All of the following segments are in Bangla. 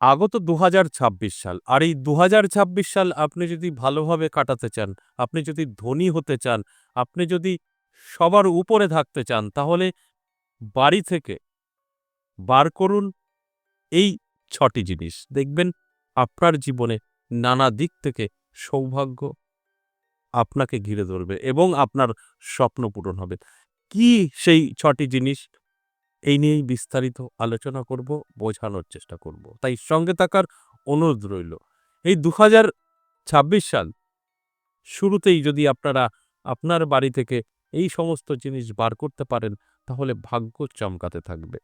আগত ২০২৬ সাল। আর এই ২০২৬ সাল আপনি যদি ভালোভাবে কাটাতে চান, আপনি যদি ধনী হতে চান, আপনি যদি সবার উপরে থাকতে চান, তাহলে বাড়ি থেকে বার করুন এই ৬ টি জিনিস। দেখবেন আপনার জীবনে নানা দিক থেকে সৌভাগ্য আপনাকে ঘিরে ধরবে এবং আপনার স্বপ্ন পূরণ হবে। কি সেই ৬ টি জিনিস? এই নিয়েই বিস্তারিত আলোচনা করব, বোঝানোর চেষ্টা করব। তাই সঙ্গে থাকার অনুরোধ রইল। এই ২০২৬ সাল শুরুতেই যদি আপনারা আপনার বাড়ি থেকে এই সমস্ত জিনিস বার করতে পারেন, তাহলে ভাগ্য চমকাতে থাকবে।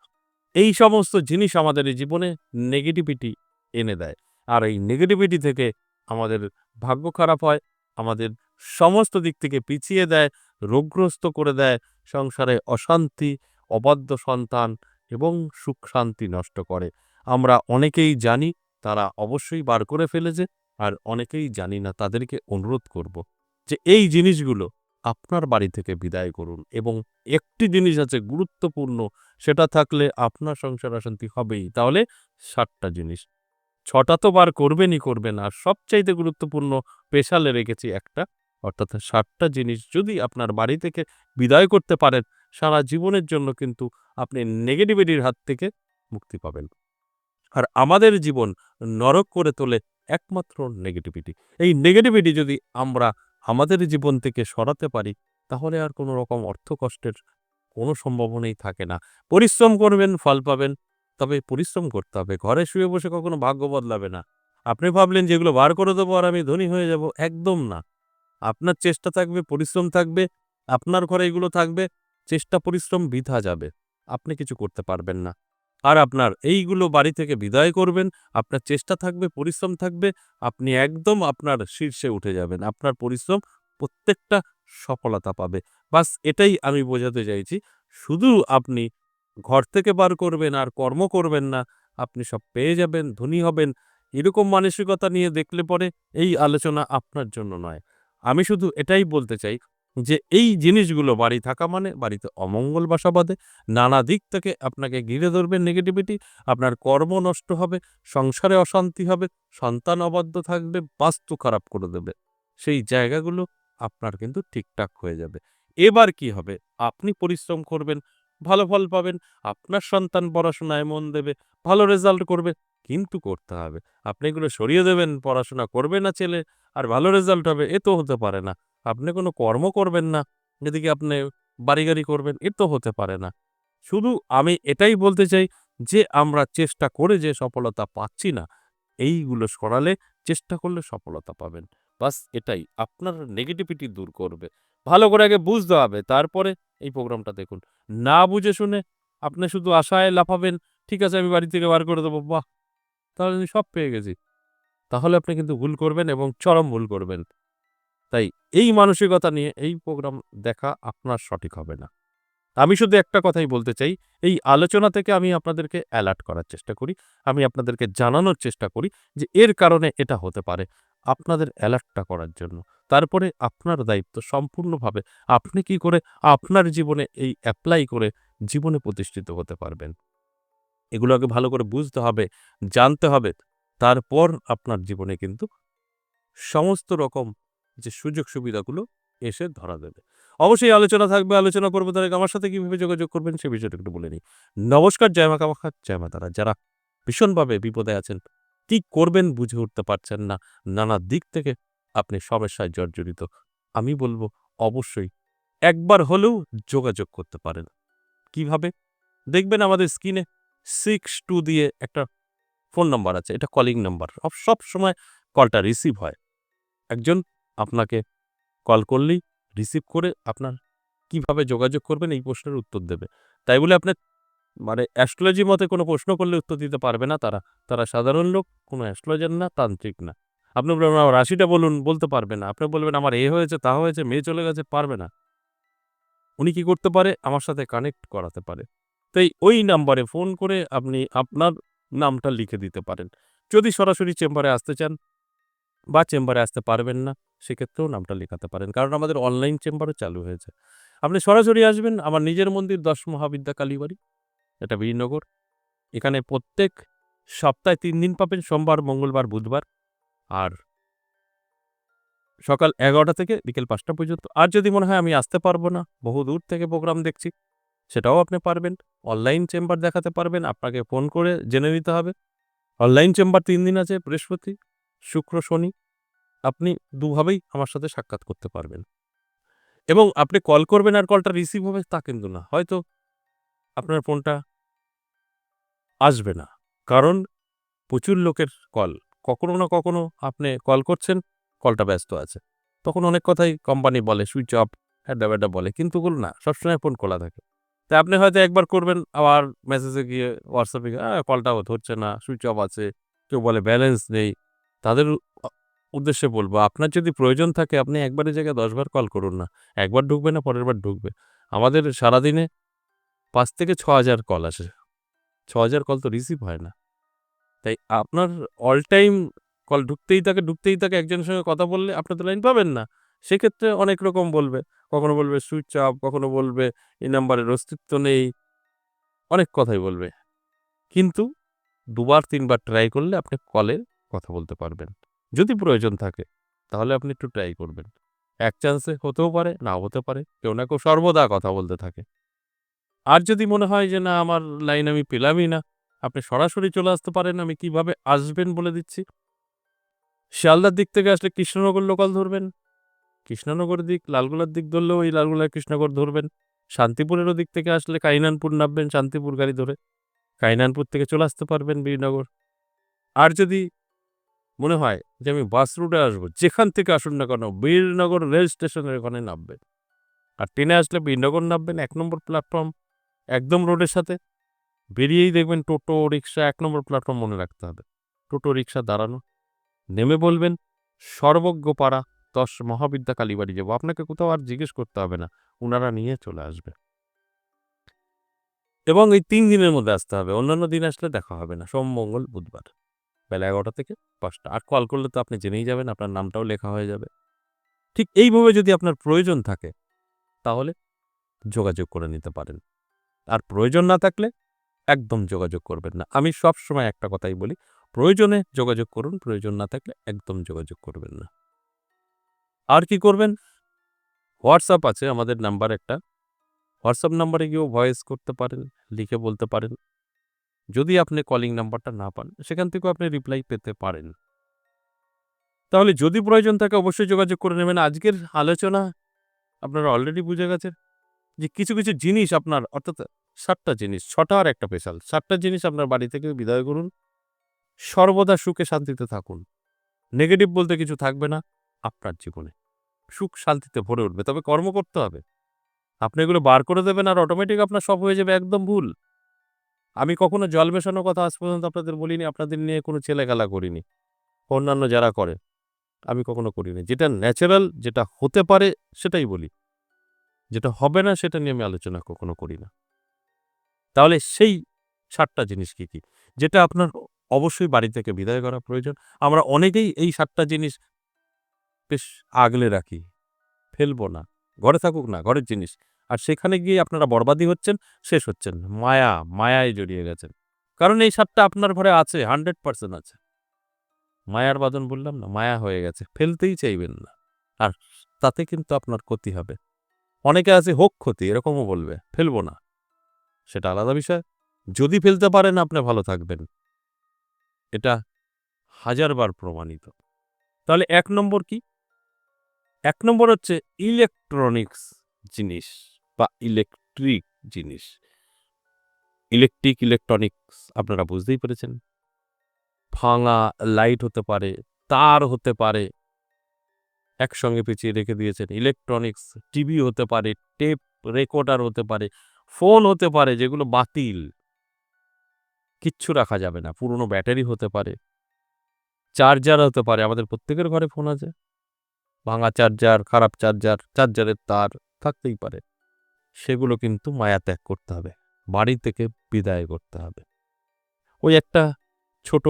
এই সমস্ত জিনিস আমাদের এই জীবনে নেগেটিভিটি এনে দেয়। আর এই নেগেটিভিটি থেকে আমাদের ভাগ্য খারাপ হয়, আমাদের সমস্ত দিক থেকে পিছিয়ে দেয়, রোগগ্রস্ত করে দেয়, সংসারে অশান্তি, অবাধ্য সন্তান এবং সুখ শান্তি নষ্ট করে। আমরা অনেকেই জানি তারা অবশ্যই বার করে ফেলেছে, আর অনেকেই জানি না তাদেরকে অনুরোধ করব যে এই জিনিসগুলো আপনার বাড়ি থেকে বিদায় করুন। এবং একটি জিনিস আছে গুরুত্বপূর্ণ, সেটা থাকলে আপনার সংসার অশান্তি হবেই। তাহলে ৭ টা জিনিস। ৬ টা তো বার করবেনই করবেন। আর সবচাইতে গুরুত্বপূর্ণ স্পেশালে রেখেছি একটা, অর্থাৎ ৭ টা জিনিস যদি আপনার বাড়ি থেকে বিদায় করতে পারেন, সারা জীবনের জন্য কিন্তু আপনি নেগেটিভিটির হাত থেকে মুক্তি পাবেন। আর আমাদের জীবন নরক করে তোলে একমাত্র নেগেটিভিটি। এই নেগেটিভিটি যদি আমরা আমাদের জীবন থেকে সরাতে পারি, তাহলে আর কোনো রকম অর্থকষ্টের কোনো সম্ভাবনাই থাকে না। পরিশ্রম করবেন, ফল পাবেন। তবে পরিশ্রম করতে হবে। ঘরে শুয়ে বসে কখনো ভাগ্য বদলাবে না। আপনি ভাবলেন যে এগুলো বার করে দেবো আর আমি ধনী হয়ে যাব, একদম না। আপনার চেষ্টা থাকবে, পরিশ্রম থাকবে, আপনার ঘরে এগুলো থাকবে, চেষ্টা পরিশ্রম বৃথা যাবে। আপনি কিছু করতে পারবেন না। আর আপনার এইগুলো বাড়ি থেকে বিদায় করবেন, আপনার চেষ্টা থাকবে, পরিশ্রম থাকবে, আপনি একদম আপনার শীর্ষে উঠে যাবেন। আপনার পরিশ্রম প্রত্যেকটা সফলতা পাবে। বাস এটাই আমি বোঝাতে চাইছি। শুধু আপনি ঘর থেকে বার করবেন আর কর্ম করবেন না, আপনি সব পেয়ে যাবেন, ধনী হবেন, এরকম মানসিকতা নিয়ে দেখলে পরে এই আলোচনা আপনার জন্য নয়। আমি শুধু এটাই বলতে চাই যে এই জিনিসগুলো বাড়ি থাকা মানে বাড়িতে অমঙ্গল বাসা বাঁধে। নানা দিক থেকে আপনাকে ঘিরে ধরবে নেগেটিভিটি, আপনার কর্ম নষ্ট হবে, সংসারে অশান্তি হবে, সন্তান অবাধ্য থাকবে, বাস্তু খারাপ করে দেবে। সেই জায়গাগুলো আপনার কিন্তু ঠিকঠাক হয়ে যাবে। এবার কি হবে? আপনি পরিশ্রম করবেন, ভালো ফল পাবেন, আপনার সন্তান পড়াশোনায় মন দেবে, ভালো রেজাল্ট করবে। কিন্তু করতে হবে। আপনি এগুলো সরিয়ে দেবেন, পড়াশোনা করবে না ছেলে আর ভালো রেজাল্ট হবে, এ তো হতে পারে না। আপনি কোনো কর্ম করবেন না, এদিকে আপনি বাড়ি-গাড়ি করবেন, এ তো হতে পারে না। শুধু আমি এটাই বলতে চাই যে আমরা চেষ্টা করে যে সফলতা পাচ্ছি না, এইগুলো সরালে, চেষ্টা করলে সফলতা পাবেন। বাস এটাই আপনার নেগেটিভিটি দূর করবে। ভালো করে আগে বুঝতে হবে, তারপরে এই প্রোগ্রামটা দেখুন। না বুঝে শুনে আপনি শুধু আশায় লাফাবেন, ঠিক আছে আমি বাড়ি থেকে বার করে দেবো, বাহ! তাহলে আমি সব পেয়ে গেছি। তাহলে আপনি কিন্তু ভুল করবেন এবং চরম ভুল করবেন। তাই এই মানসিকতা নিয়ে এই প্রোগ্রাম দেখা আপনার সঠিক হবে না। আমি শুধু একটা কথাই বলতে চাই, এই আলোচনা থেকে আমি আপনাদেরকে অ্যালার্ট করার চেষ্টা করি। আমি আপনাদেরকে জানানোর চেষ্টা করি যে এর কারণে এটা হতে পারে। আপনাদের অ্যালার্টটা করার জন্য। তারপরে আপনার দায়িত্ব সম্পূর্ণভাবে আপনি কি করে আপনার জীবনে এই এপ্লাই করে জীবনে প্রতিষ্ঠিত হতে পারবেন। এগুলো আগে ভালো করে বুঝতে হবে, জানতে হবে। তারপর আপনার জীবনে কিন্তু সমস্ত রকম যে সুযোগ সুবিধাগুলো এসে ধরা দেবে। অবশ্যই আলোচনা থাকবে, আলোচনা করব। তার আগে আমার সাথে কিভাবে যোগাযোগ করবেন সে বিষয়টা একটু বলে নিই। নমস্কার, জয় মা কামাখ্যা, জয় মা তারা। যারা ভীষণভাবে বিপদে আছেন, কি করবেন বুঝে উঠতে পারছেন না, নানা দিক থেকে আপনি সমস্যায় জর্জরিত, আমি বলব অবশ্যই একবার হলেও যোগাযোগ করতে পারেন। কিভাবে? দেখবেন আমাদের স্ক্রিনে 62 দিয়ে একটা ফোন নাম্বার আছে। এটা কলিং নাম্বার। সবসময় কলটা রিসিভ হয়। একজন আপনাকে কল করলেই রিসিভ করে আপনার কিভাবে যোগাযোগ করবেন এই প্রশ্নের উত্তর দেবে। তাই বলে আপনার মানে অ্যাস্ট্রোলজি মতে কোনো প্রশ্ন করলে উত্তর দিতে পারবে না তারা। তারা সাধারণ লোক, কোনো অ্যাস্ট্রোলজার না, তান্ত্রিক না। আপনি বলবেন আমার রাশিটা বলুন, বলতে পারবে না। আপনি বলবেন আমার এ হয়েছে, তা হয়েছে, মেয়ে চলে গেছে, পারবে না। উনি কি করতে পারে? আমার সাথে কানেক্ট করাতে পারে। তাই ওই নাম্বারে ফোন করে আপনি আপনার নামটা লিখে দিতে পারেন। যদি সরাসরি চেম্বারে আসতে চান বা চেম্বারে আসতে পারবেন না, সেক্ষেত্রেও নামটা লেখাতে পারেন। কারণ আমাদের অনলাইন চেম্বারও চালু হয়েছে। আপনি সরাসরি আসবেন, আমার নিজের মন্দির ১০ মহাবিদ্যা কালীবাড়ি, এটা বীরনগর। এখানে প্রত্যেক সপ্তাহে ৩ দিন পাবেন, সোমবার, মঙ্গলবার, বুধবার। আর সকাল ১১টা থেকে বিকেল ৫টা পর্যন্ত। আর যদি মনে হয় আমি আসতে পারবো না, বহু দূর থেকে প্রোগ্রাম দেখছি, সেটাও আপনি পারবেন। অনলাইন চেম্বার দেখাতে পারবেন, আপনাকে ফোন করে জেনে নিতে হবে। অনলাইন চেম্বার ৩ দিন আছে, বৃহস্পতি, শুক্র, শনি। আপনি দুভাবেই আমার সাথে সাক্ষাৎ করতে পারবেন। এবং আপনি কল করবেন আর কলটা রিসিভ হবে তা কিন্তু না। হয়তো আপনার ফোনটা আসবে না। কারণ প্রচুর লোকের কল। কখনো না কখনো আপনি কল করছেন, কলটা ব্যস্ত আছে। তখন অনেক কথাই কোম্পানি বলে, সুইচ অফ, হ্যাডা-ব্যাডা বলে। কিন্তু ওগুলো না, সবসময় ফোন খোলা থাকে। তাই আপনি হয়তো একবার করবেন, আবার মেসেজে গিয়ে হোয়াটসঅ্যাপে গিয়ে কলটাও ধরছে না, সুইচ অফ আছে, কেউ বলে ব্যালেন্স নেই। তাদের আ উদ্দেশ্যে বলব, আপনার যদি প্রয়োজন থাকে আপনি একবারের জায়গায় ১০ বার কল করুন না। একবার ঢুকবে না, পরের বার ঢুকবে। আমাদের সারাদিনে ৫ থেকে ৬,০০০ কল আসে। ৬,০০০ কল তো রিসিভ হয় না। তাই আপনার অল টাইম কল ঢুকতেই থাকে। একজনের সঙ্গে কথা বললে আপনি তো লাইন পাবেন না। সেক্ষেত্রে অনেক রকম বলবে। কখনো বলবে সুইচ অফ, কখনো বলবে এই নাম্বারের অস্তিত্ব নেই। অনেক কথাই বলবে। কিন্তু ২ বার ৩ বার ট্রাই করলে আপনি কলে কথা বলতে পারবেন। যদি প্রয়োজন থাকে তাহলে আপনি একটু ট্রাই করবেন। এক চান্সে হতেও পারে, নাও হতে পারে। কেউ না কেউ সর্বদা কথা বলতে থাকে। আর যদি মনে হয় যে না আমার লাইন আমি পেলামই না, আপনি সরাসরি চলে আসতে পারেন। আমি কিভাবে আসবেন বলে দিচ্ছি। শিয়ালদার দিক থেকে আসলে কৃষ্ণনগর লোকাল ধরবেন। কৃষ্ণনগরের দিক, লালগোলার দিক ধরলেও ওই লালগোলা কৃষ্ণনগর ধরবেন। শান্তিপুরেরও দিক থেকে আসলে কাইনানপুর নামবেন শান্তিপুর গাড়ি ধরে। কাইনানপুর থেকে চলে আসতে পারবেন বীরনগর। আর যদি মনে হয় যে আমি বাস রুটে আসবো, যেখান থেকে আসুন না কেন বীরনগর রেল স্টেশনের ওখানে নামবেন। আর ট্রেনে আসলে বীরনগর নামবেন ১ নম্বর প্ল্যাটফর্ম, একদম রোডের সাথে। বেরিয়েই দেখবেন টোটো, রিক্সা ১ নম্বর প্ল্যাটফর্ম মনে রাখতে হবে। টোটো, রিক্সা দাঁড়ানো। নেমে বলবেন সর্বজ্ঞপাড়া ১০ মহাবিদ্যা কালীবাড়ি যাবো। আপনাকে কোথাও আর জিজ্ঞেস করতে হবে না। উনারা নিয়ে চলে আসবে। এবং এই ৩ দিনের মধ্যে আসতে হবে। অন্যান্য দিন আসলে দেখা হবে না। সোম, মঙ্গল, বুধবার। বেলা ১১টা থেকে ৫টা। আর কল করলে তো আপনি জেনেই যাবেন, আপনার নামটাও লেখা হয়ে যাবে। ঠিক এইভাবে যদি আপনার প্রয়োজন থাকে, তাহলে যোগাযোগ করে নিতে পারেন। আর প্রয়োজন না থাকলে একদম যোগাযোগ করবেন না। আমি সবসময় একটা কথাই বলি, প্রয়োজনে যোগাযোগ করুন, প্রয়োজন না থাকলে একদম যোগাযোগ করবেন না। আর কি করবেন? হোয়াটসঅ্যাপ আছে আমাদের নাম্বার একটা। হোয়াটসঅ্যাপ নাম্বারে গিয়েও ভয়েস করতে পারেন, লিখে বলতে পারেন। যদি আপনি কলিং নাম্বারটা না পান, সেখান থেকেও আপনি রিপ্লাই পেতে পারেন। তাহলে যদি প্রয়োজন থাকে অবশ্যই যোগাযোগ করে নেবেন। আজকের আলোচনা আপনারা অলরেডি বুঝে গেছেন যে কিছু জিনিস আপনার অর্থাৎ ৭ টা জিনিস, ৬ টা আর একটা স্পেশাল। ৭ টা জিনিস আপনার বাড়ি থেকে বিদায় করুন। সর্বদা সুখে শান্তিতে থাকুন। নেগেটিভ বলতে কিছু থাকবে না আপনার জীবনে। সুখ শান্তিতে ভরে উঠবে। তবে কর্ম করতে হবে। আপনি এগুলো বার করে দেবেন আর অটোমেটিক আপনার সব হয়ে যাবে, একদম ভুল। আমি কখনো জল মেশানোর কথা আজ পর্যন্ত আপনাদের বলিনি, আপনাদের নিয়ে কোনো ছেলেখেলা করিনি। অন্যান্য যারা করে, আমি কখনো করিনি। যেটা ন্যাচারাল, যেটা হতে পারে সেটাই বলি। যেটা হবে না সেটা নিয়ে আমি আলোচনা কখনো করি না। তাহলে সেই ৭ টা জিনিস কি, কি? যেটা আপনার অবশ্যই বাড়ি থেকে বিদায় করা প্রয়োজন। আমরা অনেকেই এই ৭ টা জিনিস বেশ আগলে রাখি। ফেলবো না। ঘরে থাকুক না, ঘরের জিনিস। আর সেখানে গিয়ে আপনারা বরবাদি হচ্ছেন, শেষ হচ্ছেন। মায়ায় জড়িয়ে গেছেন। কারণ এই ৭ টা আপনার ঘরে আছে, 100% আছে। মায়ার বাঁধন বললাম না? মায়া হয়ে গেছে। ফেলতেই চাইবেন না। আর তাতে কিন্তু আপনার ক্ষতি হবে। অনেকে আছে হোক ক্ষতি, এরকমও বলবে। ফেলবো না। সেটা আলাদা বিষয়। যদি ফেলতে পারেন আপনি ভালো থাকবেন। এটা ১০০০ বার প্রমাণিত। তাহলে ১ নম্বর কি? ১ নম্বর হচ্ছে ইলেকট্রনিক্স জিনিস বা ইলেকট্রিক জিনিস। ইলেকট্রনিক্স আপনারা বুঝতেই পেরেছেন। ভাঙা লাইট হতে পারে, তার হতে পারে, একসঙ্গে পেঁচিয়ে রেখে দিয়েছেন। ইলেকট্রনিক্স টিভি হতে পারে, টেপ রেকর্ডার হতে পারে, ফোন হতে পারে যেগুলো বাতিল। কিচ্ছু রাখা যাবে না। পুরনো ব্যাটারি হতে পারে, চার্জার হতে পারে। আমাদের প্রত্যেকের ঘরে ফোন আছে। ভাঙা চার্জার, খারাপ চার্জার, চার্জারের তার থাকতেই পারে। সেগুলো কিন্তু মায়া ত্যাগ করতে হবে। বাড়ি থেকে বিদায় করতে হবে। ওই একটা ছোট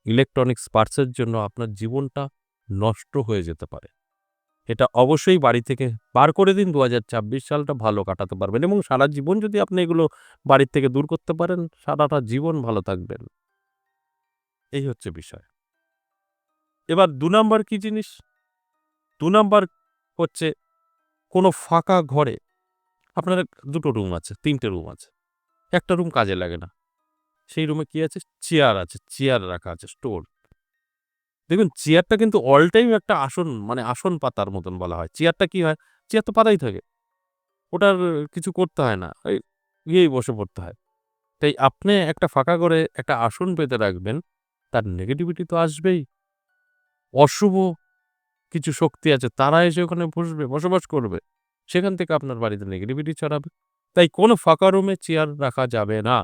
ইলেকট্রনিক্স পার্টসের জন্য আপনার জীবনটা নষ্ট হয়ে যেতে পারে। এটা অবশ্যই বাড়ি থেকে বার করে দিন। ২০২৬ সালটা ভালো কাটাতে পারবেন এবং সারা জীবন যদি আপনি এগুলো বাড়ির থেকে দূর করতে পারেন, সারাটা জীবন ভালো থাকবেন। এই হচ্ছে বিষয়। এবার ২ নাম্বার কি জিনিস? ২ নাম্বার হচ্ছে কোনো ফাঁকা ঘরে আপনার ২ টো রুম আছে, ৩ টে রুম আছে। একটা রুম কাজে লাগে না। সেই রুমে কি আছে? চেয়ার আছে। চেয়ার রাখা আছে, স্টোর। দেখবেন চেয়ারটা কিন্তু অল টাইম একটা আসন, মানে আসন পাতার মতন বলা হয়। চেয়ারটা কি হয়? চেয়ার তো পাতাই থাকে। ওটার কিছু করতে হয় না। ওই গিয়েই বসে পড়তে হয়। তাই আপনি একটা ফাঁকা ঘরে একটা আসন পেতে রাখবেন, তার নেগেটিভিটি তো আসবেই। অশুভ কিছু শক্তি আছে, তারা এসে ওখানে বসবে, বসবাস করবে। সেখান থেকে আপনার বাড়িতে নেগেটিভিটি ছড়াবে। তাই কোনো ফাঁকা রুমে চেয়ার রাখা যাবে না।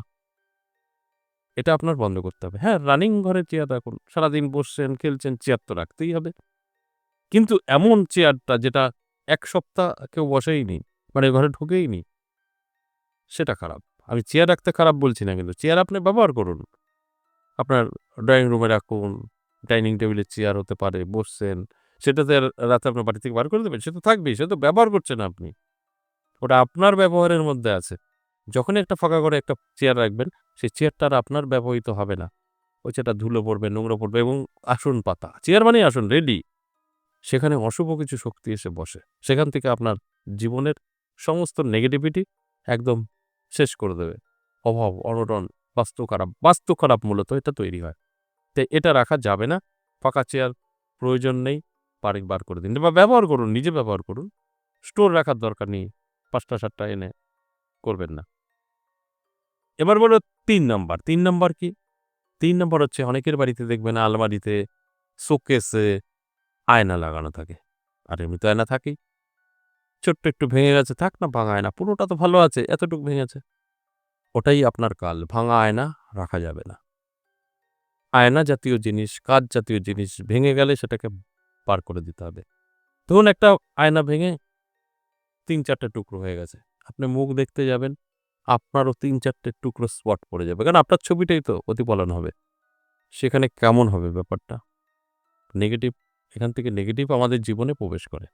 এটা আপনার বন্ধ করতে হবে। হ্যাঁ, রানিং ঘরে চেয়ার রাখুন। সারাদিন বসছেন, খেলছেন, চেয়ার তো রাখতেই হবে। কিন্তু এমন চেয়ারটা যেটা ১ সপ্তাহ কেউ বসেইনি, মানে ঘরে ঢোকেইনি, সেটা খারাপ। আমি চেয়ার রাখতে খারাপ বলছি না কিন্তু। চেয়ার আপনি ব্যবহার করুন। আপনার ড্রয়িং রুমে রাখুন, ডাইনিং টেবিলের চেয়ার হতে পারে, বসছেন। সেটাতে রাতে আপনার বাড়ি থেকে বার করে দেবেন? সে তো থাকবেই, সে তো ব্যবহার করছেন আপনি। ওটা আপনার ব্যবহারের মধ্যে আছে। যখনই একটা ফাঁকা ঘরে একটা চেয়ার রাখবেন, সেই চেয়ারটা আর আপনার ব্যবহৃত হবে না। ওই চেয়ারটা ধুলো পড়বে, নোংরা পড়বে এবং আসন পাতা। চেয়ার মানেই আসন, রেডি। সেখানে অশুভ কিছু শক্তি এসে বসে। সেখান থেকে আপনার জীবনের সমস্ত নেগেটিভিটি একদম শেষ করে দেবে। অভাব, অনটন, বাস্তু খারাপ মূলত এটা তৈরি হয়। তাই এটা রাখা যাবে না। ফাঁকা চেয়ার প্রয়োজন নেই। বার করে দিন বা ব্যবহার করুন, নিজে ব্যবহার করুন। স্টোর রাখার দরকার নেই। ৫টা ৭টা এনে করবেন না। এবার বলব ৩ নাম্বার। ৩ নাম্বার কি? ৩ নাম্বার হচ্ছে অনেকের বাড়িতে দেখবেন আলমারিতে, শোকেসে আয়না লাগানো থাকে। আর এমনি তো আয়না থাকেই। ছোট্ট একটু ভেঙে গেছে, থাক না ভাঙা আয়না। পুরোটা তো ভালো আছে, এতটুকু ভেঙেছে। ওটাই আপনার কাল। ভাঙা আয়না রাখা যাবে না। আয়না জাতীয় জিনিস, কাঁচ জাতীয় জিনিস ভেঙে গেলে সেটাকে বার করে দিতে হবে। ধরুন একটা আয়না ভেঙে ৩-৪ টে টুকরো হয়ে গেছে। আপনি মুখ দেখতে যাবেন, আপনারও ৩-৪ টে টুকরো স্পট পড়ে যাবে। কারণ আপনার ছবিটাই তো প্রতিফলন হবে। সেখানে কেমন হবে ব্যাপারটা? নেগেটিভ, এখান থেকে নেগেটিভ আমাদের জীবনে প্রবেশ করে।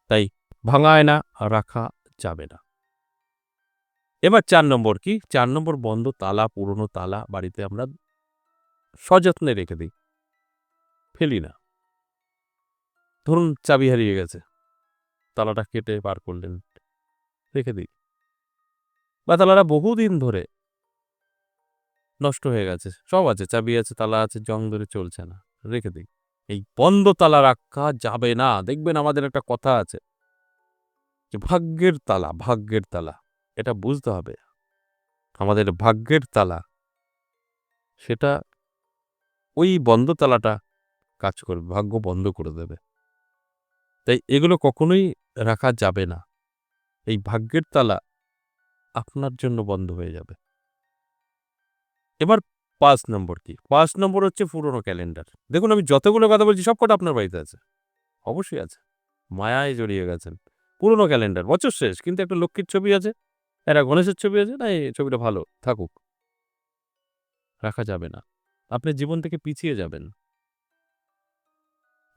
তাই ভাঙা আয়না রাখা যাবে না। এবার ৪ নম্বর কি? ৪ নম্বর বন্ধ তালা, পুরনো তালা বাড়িতে আমরা সযত্নে রেখে দিই। ফেলি না। ধরুন চাবি হারিয়ে গেছে। তালাটা কেটে বার করলেন, রেখে দিই। বা তালাটা বহুদিন ধরে নষ্ট হয়ে গেছে। সব আছে, চাবি আছে, তালা আছে, জং ধরে চলছে না। রেখে দিই। এই বন্ধ তালা রাখা যাবে না। দেখবেন আমাদের একটা কথা আছে যে ভাগ্যের তালা, ভাগ্যের তালা। এটা বুঝতে হবে। আমাদের ভাগ্যের তালা, সেটা ওই বন্ধ তালাটা কাজ করবে, ভাগ্য বন্ধ করে দেবে। তাই এগুলো কখনোই রাখা যাবে না। এই ভাগ্যের তালা আপনার জন্য বন্ধ হয়ে যাবে। এবার ৫ নম্বর কি? ৫ নম্বর হচ্ছে পুরনো ক্যালেন্ডার। দেখুন আমি যতগুলো কথা বলছি সবকটা আপনার বাড়িতে আছে। অবশ্যই আছে। মায়ায় জড়িয়ে গেছেন। পুরনো ক্যালেন্ডার, বছর শেষ কিন্তু একটা লক্ষ্মীর ছবি আছে, একটা গণেশের ছবি আছে, না এই ছবিটা ভালো থাকুক। রাখা যাবে না। আপনি জীবন থেকে পিছিয়ে যাবেন।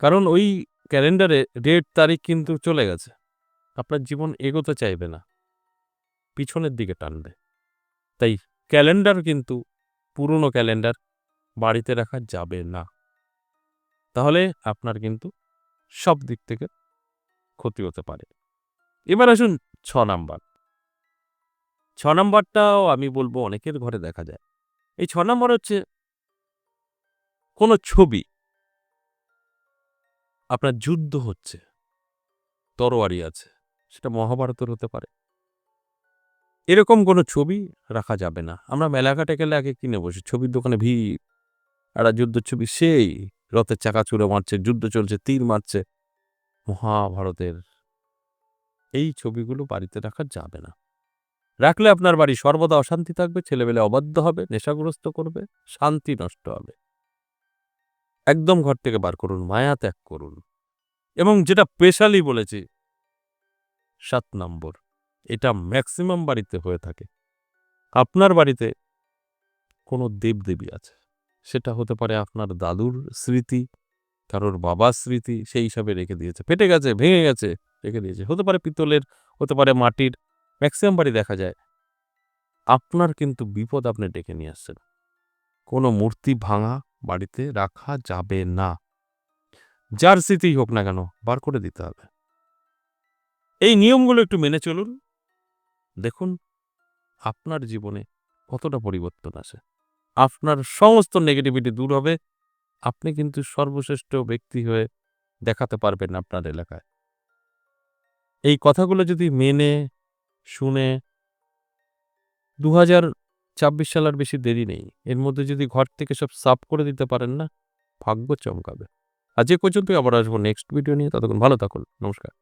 কারণ ওই ক্যালেন্ডারে ডেট, তারিখ কিন্তু চলে গেছে। আপনার জীবন এগোতে চাইবে না। পিছনের দিকে টানবে। তাই ক্যালেন্ডার কিন্তু, পুরনো ক্যালেন্ডার বাড়িতে রাখা যাবে না। তাহলে আপনার কিন্তু সব দিক থেকে ক্ষতি হতে পারে। এবার আসুন ৬ নাম্বার। ৬ নাম্বারটাও আমি বলব অনেকের ঘরে দেখা যায়। এই ৬ নাম্বার হচ্ছে কোনো ছবি, আপনার যুদ্ধ হচ্ছে, তরোয়ারি আছে, সেটা মহাভারতের হতে পারে। এরকম কোনো ছবি রাখা যাবে না। আমরা মেলাঘাটে গেলে আগে কিনে বসি। ছবির দোকানে ভিড়। একটা যুদ্ধের ছবি, সেই রথের চাকা ছুঁড়ে মারছে, যুদ্ধ চলছে, তীর মারছে। মহাভারতের এই ছবিগুলো বাড়িতে রাখা যাবে না। রাখলে আপনার বাড়ি সর্বদা অশান্তি থাকবে, ছেলেবেলে অবাধ্য হবে, নেশাগ্রস্ত করবে, শান্তি নষ্ট হবে। একদম ঘর থেকে বার করুন, মায়া ত্যাগ করুন। এবং যেটা স্পেশালি বলেছি ৭ নম্বর, এটা ম্যাক্সিমাম বাড়িতে হয়ে থাকে। আপনার বাড়িতে কোনো দেবদেবী আছে। সেটা হতে পারে আপনার দাদুর স্মৃতি, কারোর বাবার স্মৃতি, সেই হিসাবে রেখে দিয়েছে। ফেটে গেছে, ভেঙে গেছে, রেখে দিয়েছে। হতে পারে পিতলের, হতে পারে মাটির। ম্যাক্সিমাম বাড়ি দেখা যায়। আপনার কিন্তু বিপদ আপনি ডেকে নিয়ে আসছেন। কোনো মূর্তি ভাঙা বাড়িতে রাখা যাবে না। যার স্মৃতিই হোক না কেন বার করে দিতে হবে। এই নিয়মগুলো একটু মেনে চলুন, দেখুন আপনার জীবনে কতটা পরিবর্তন আসে। আপনার সমস্ত নেগেটিভিটি দূর হবে। আপনি কিন্তু সর্বশ্রেষ্ঠ ব্যক্তি হয়ে দেখাতে পারবেন আপনার এলাকায়। এই কথাগুলো যদি মেনে শুনে ২০২৬ সাল আর বেশি দেরি নেই। এর মধ্যে যদি ঘর থেকে সব সাফ করে দিতে পারেন না, ভাগ্য চমকাবে। আজ এ পর্যন্তই, আবার আসবো নেক্সট ভিডিও নিয়ে। ততক্ষণ ভালো থাকুন। নমস্কার।